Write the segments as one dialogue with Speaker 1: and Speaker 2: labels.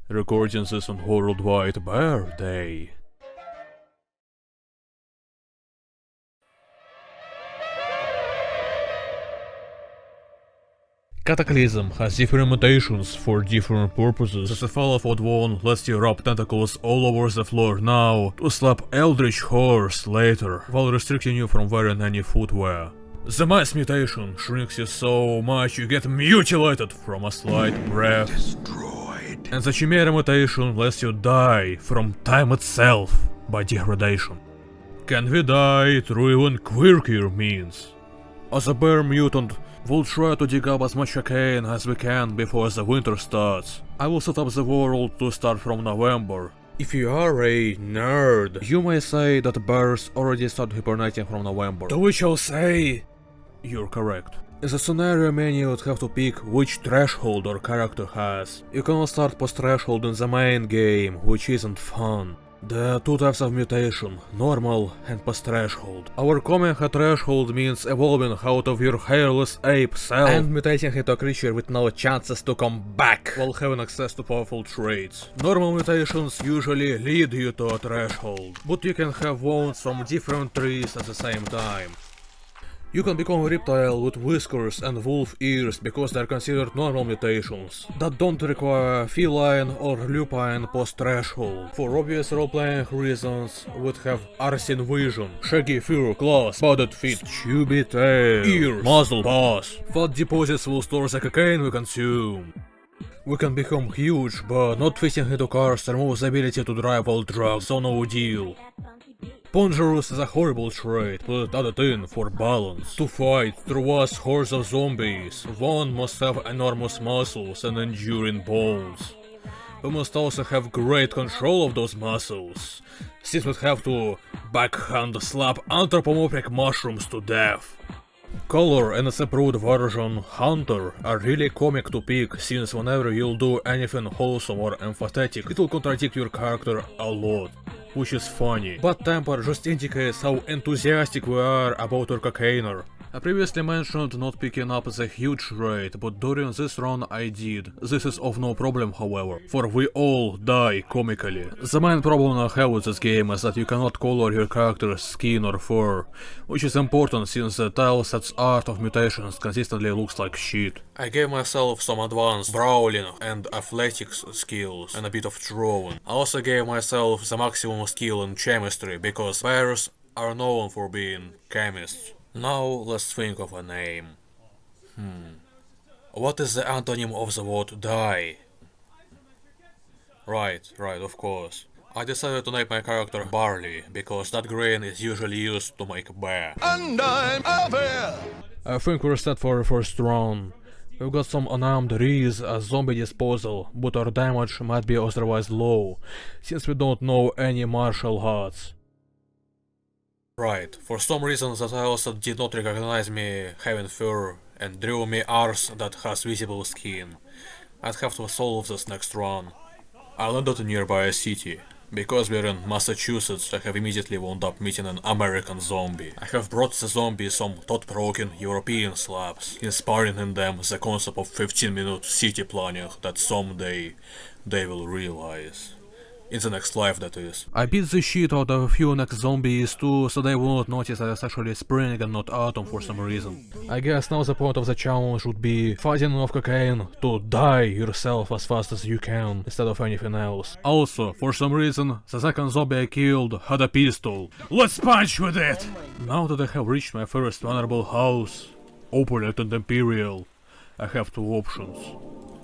Speaker 1: Recording this on Worldwide Bear Day. Cataclysm has different mutations for different purposes. The fall of Odd One lets you rub tentacles all over the floor now to slap Eldritch Horse later, while restricting you from wearing any footwear. The Mass mutation shrinks you so much you get mutilated from a slight breath. Destroyed. And the Chimera mutation lets you die from time itself by degradation. Can we die through even quirkier means? As a bear mutant, we'll try to dig up as much cocaine as we can before the winter starts. I will set up the world to start from November. If you are a nerd, you may say that bears already start hibernating from November. To which I'll say, you're correct. In the scenario menu, you'd have to pick which threshold your character has. You cannot start post-threshold in the main game, which isn't fun. There are two types of mutation, normal and post-threshold. Overcoming a threshold means evolving out of your hairless ape self and mutating into a creature with no chances to come back while having access to powerful traits. Normal mutations usually lead you to a threshold, but you can have wounds from different trees at the same time. You can become a reptile with whiskers and wolf ears because they're considered normal mutations that don't require feline or lupine post-threshold. For obvious role-playing reasons, we'd have arcane vision, shaggy fur, claws, spotted feet, chubby tail, ears, muzzle, paws. Fat deposits will store the cocaine we consume. We can become huge, but not fitting into cars removes the ability to drive all drugs, so no deal. Ponderous is a horrible trait, but added in for balance. To fight through vast hordes of zombies, one must have enormous muscles and enduring bones. We must also have great control of those muscles, since we'd have to backhand slap anthropomorphic mushrooms to death. Color and its approved version, Hunter, are really comic to pick, since whenever you'll do anything wholesome or empathetic, it'll contradict your character a lot. Which is funny. But temper just indicates how enthusiastic we are about our cocainer. I previously mentioned not picking up the huge rate, but during this run I did. This is of no problem, however, for we all die comically. The main problem I have with this game is that you cannot color your character's skin or fur, which is important since the tileset's art of mutations consistently looks like shit. I gave myself some advanced brawling and athletics skills and a bit of drawing. I also gave myself the maximum skill in chemistry, because bears are known for being chemists. Now let's think of a name. What is the antonym of the word die? Right, of course. I decided to name my character Barley, because that grain is usually used to make beer. And I'm a bear! I think we're set for a first round. We've got some unarmed Rees as zombie disposal, but our damage might be otherwise low, since we don't know any martial arts. Right, for some reason that I also did not recognize me having fur and drew me arse that has visible skin. I'd have to solve this next run. I landed nearby a city. Because we're in Massachusetts, I have immediately wound up meeting an American zombie. I have brought the zombie some thought-provoking European slaps, inspiring in them the concept of 15-minute city planning that someday they will realize. In the next life, that is. I beat the shit out of a few next zombies too, so they will not notice that it's actually spring and not autumn for some reason. I guess now the point of the challenge would be fighting enough cocaine to die yourself as fast as you can, instead of anything else. Also, for some reason, the second zombie I killed had a pistol. Let's punch with it! Now that I have reached my first vulnerable house, opulent and imperial, I have two options.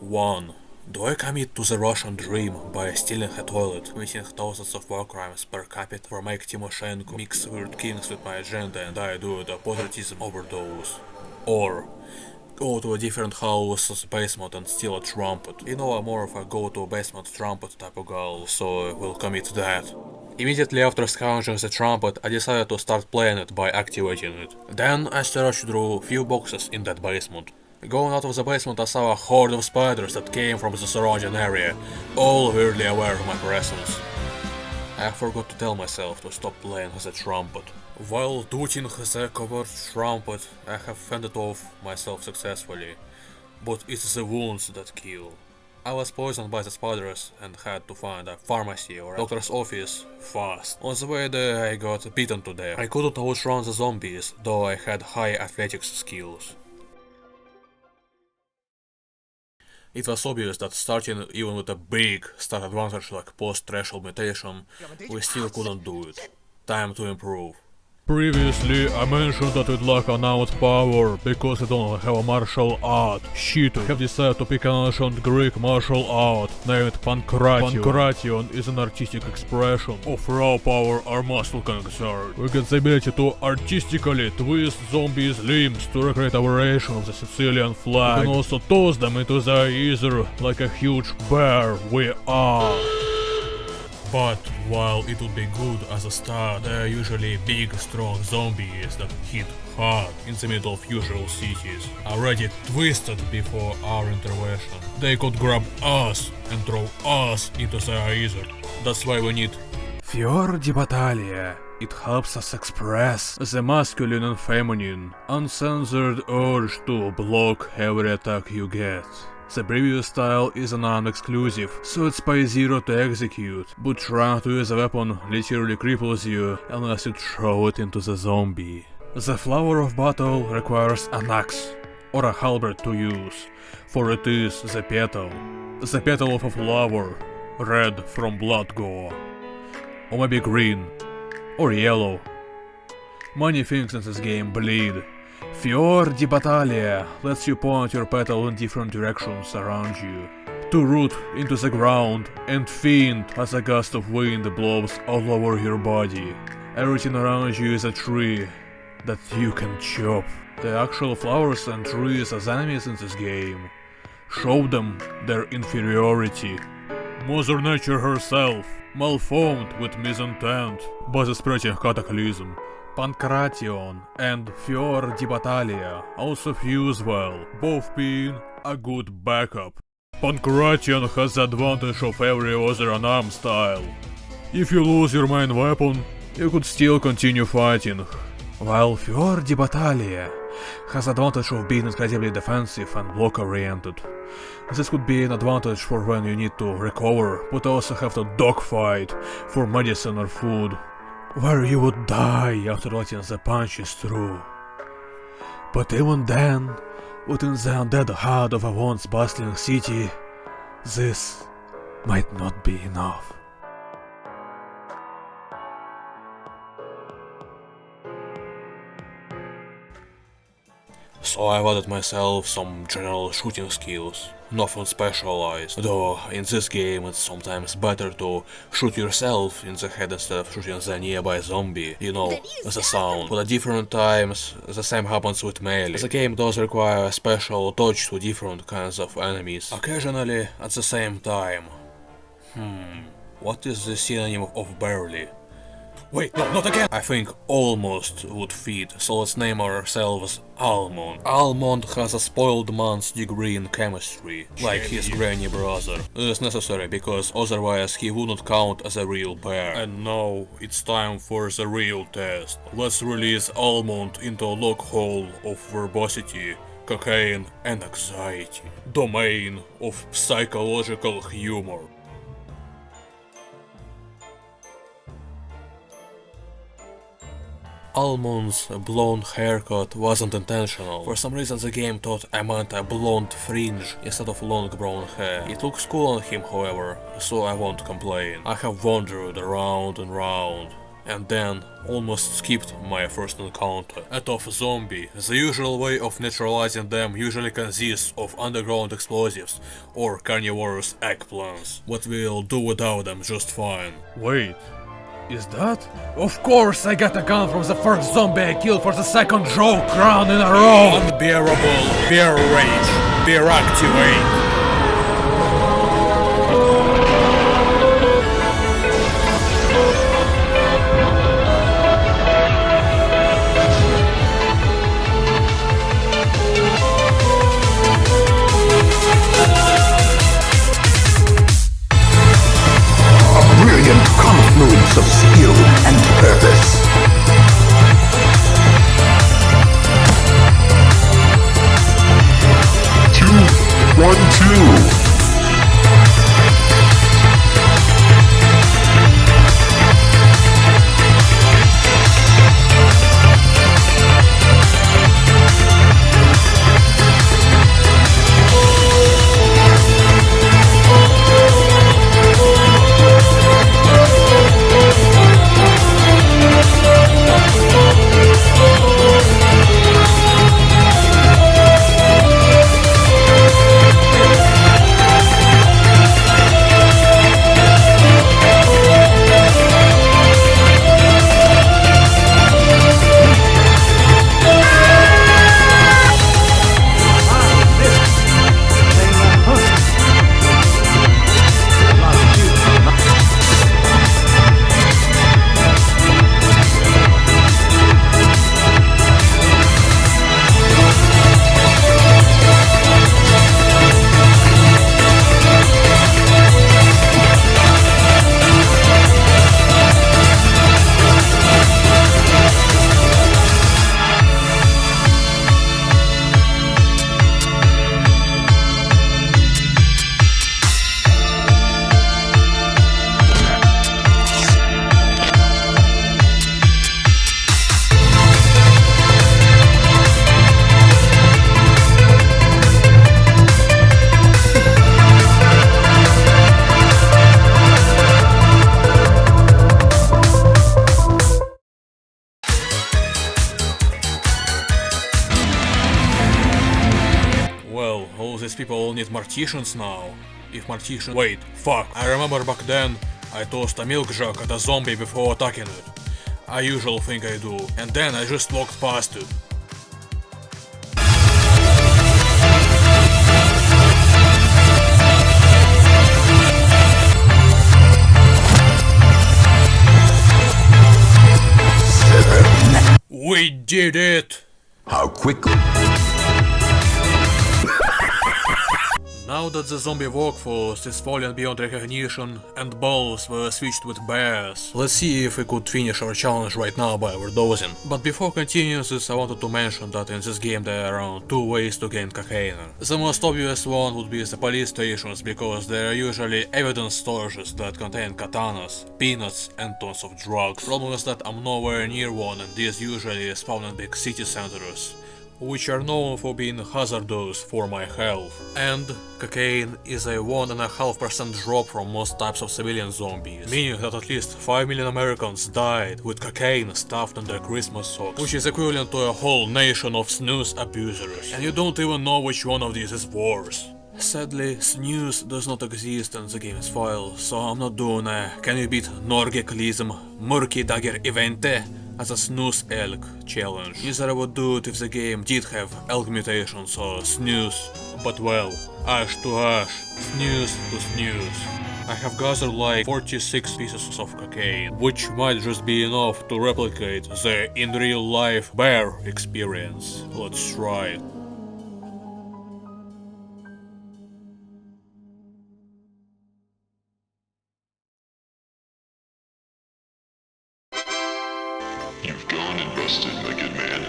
Speaker 1: 1. Do I commit to the Russian dream by stealing a toilet, committing thousands of war crimes per capita, or make Timoshenko mix weird kings with my agenda and I do the patriotism overdose? Or go to a different house's basement and steal a trumpet. You know, I'm more of a go-to-basement trumpet type of girl, so we'll commit that. Immediately after scrounging the trumpet, I decided to start playing it by activating it. Then I searched through few boxes in that basement. Going out of the basement, I saw a horde of spiders that came from the surrounding area, all weirdly aware of my presence. I forgot to tell myself to stop playing the trumpet. While tooting the covert trumpet, I have fended off myself successfully, but it's the wounds that kill. I was poisoned by the spiders and had to find a pharmacy or a doctor's office fast. On the way there I got beaten to death. I couldn't outrun the zombies, though I had high athletics skills. It was obvious that starting even with a big stat advantage like post-threshold mutation, we still couldn't do it. Time to improve. Previously, I mentioned that we'd lack an out power because we don't have a martial art. Shit, we have decided to pick an ancient Greek martial art named Pankration. Pankration is an artistic expression of raw power or muscle exert. We get the ability to artistically twist zombies' limbs to recreate a variation of the Sicilian flag. We can also toss them into the ether like a huge bear we are. But while it would be good as a start, they are usually big, strong zombies that hit hard in the middle of usual cities, already twisted before our intervention. They could grab us and throw us into their ether. That's why we need Fior di Battaglia. It helps us express the masculine and feminine, uncensored urge to block every attack you get. The previous style is a non-exclusive, so it's by zero to execute, but trying to use a weapon literally cripples you unless you throw it into the zombie. The flower of battle requires an axe, or a halberd to use, for it is the petal of a flower, red from blood gore, or maybe green, or yellow. Many things in this game bleed. Fior di Battaglia lets you point your petal in different directions around you, to root into the ground and faint as a gust of wind blows all over your body. Everything around you is a tree that you can chop. The actual flowers and trees as enemies in this game show them their inferiority. Mother Nature herself, malformed with misintent by the spreading cataclysm. Pankration and Fior di Battaglia also fuse well, both being a good backup. Pankration has the advantage of every other unarmed style. If you lose your main weapon, you could still continue fighting, while Fior di Battaglia has the advantage of being incredibly defensive and block-oriented. This could be an advantage for when you need to recover, but also have to dogfight for medicine or food, where you would die after letting the punches through. But even then, within the undead heart of a once bustling city, this might not be enough. So I added myself some general shooting skills, nothing specialized, though in this game it's sometimes better to shoot yourself in the head instead of shooting the nearby zombie, you know, the sound. But at different times the same happens with melee. The game does require a special touch to different kinds of enemies, occasionally at the same time. What is the synonym of barely? Wait, no, not again! I think almost would fit, so let's name ourselves Almond. Almond has a spoiled man's degree in chemistry, like his granny brother. It is necessary, because otherwise he wouldn't count as a real bear. And now it's time for the real test. Let's release Almond into a lock hole of verbosity, cocaine and anxiety. Domain of psychological humor. Almond's blonde haircut wasn't intentional. For some reason the game thought I meant a blonde fringe instead of long brown hair. It looks cool on him, however, so I won't complain. I have wandered around and round, and then almost skipped my first encounter. A tough zombie. The usual way of neutralizing them usually consists of underground explosives or carnivorous eggplants, but we'll do without them just fine. Wait. Is that? Of course I got a gun from the first zombie I killed for the second joke round in a row! Unbearable bear rage. Bear activate.
Speaker 2: Confluence of skill and purpose. 2, 1, 2.
Speaker 1: people need Morticians now. If Mortician... Wait, fuck. I remember back then I tossed a milk jug at a zombie before attacking it. I usually think I do. And then I just walked past it. We did it!
Speaker 2: How quickly?
Speaker 1: Now that the zombie workforce is falling beyond recognition and balls were switched with bears, let's see if we could finish our challenge right now by overdosing. But before continuing this, I wanted to mention that in this game there are around 2 ways to gain cocaine. The most obvious one would be the police stations, because there are usually evidence storages that contain katanas, peanuts and tons of drugs. Problem is that I'm nowhere near one, and these usually spawn in big city centers, which are known for being hazardous for my health. And cocaine is a 1.5% drop from most types of civilian zombies, meaning that at least 5 million Americans died with cocaine stuffed in their Christmas socks, which is equivalent to a whole nation of Snus abusers. And you don't even know which one of these is worse. Sadly, Snus does not exist in the game's file, so I'm not doing a Can you beat Norgeklism Murky Dagger Evente as a Snus elk challenge. Neither I would do it if the game did have elk mutations or Snus, but well, ash to ash, Snus to Snus. I have gathered like 46 pieces of cocaine, which might just be enough to replicate the in real life bear experience. Let's try it.
Speaker 3: You've gone and busted, my good man.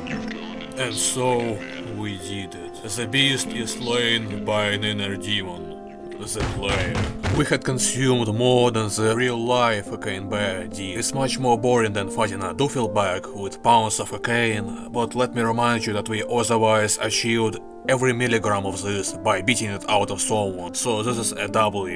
Speaker 3: You've gone
Speaker 1: And so, we did it. The beast is slain by an inner demon, the player. We had consumed more than the real-life cocaine bear did. It's much more boring than fighting a duffel bag with pounds of cocaine, but let me remind you that we otherwise achieved every milligram of this by beating it out of someone, so this is a W.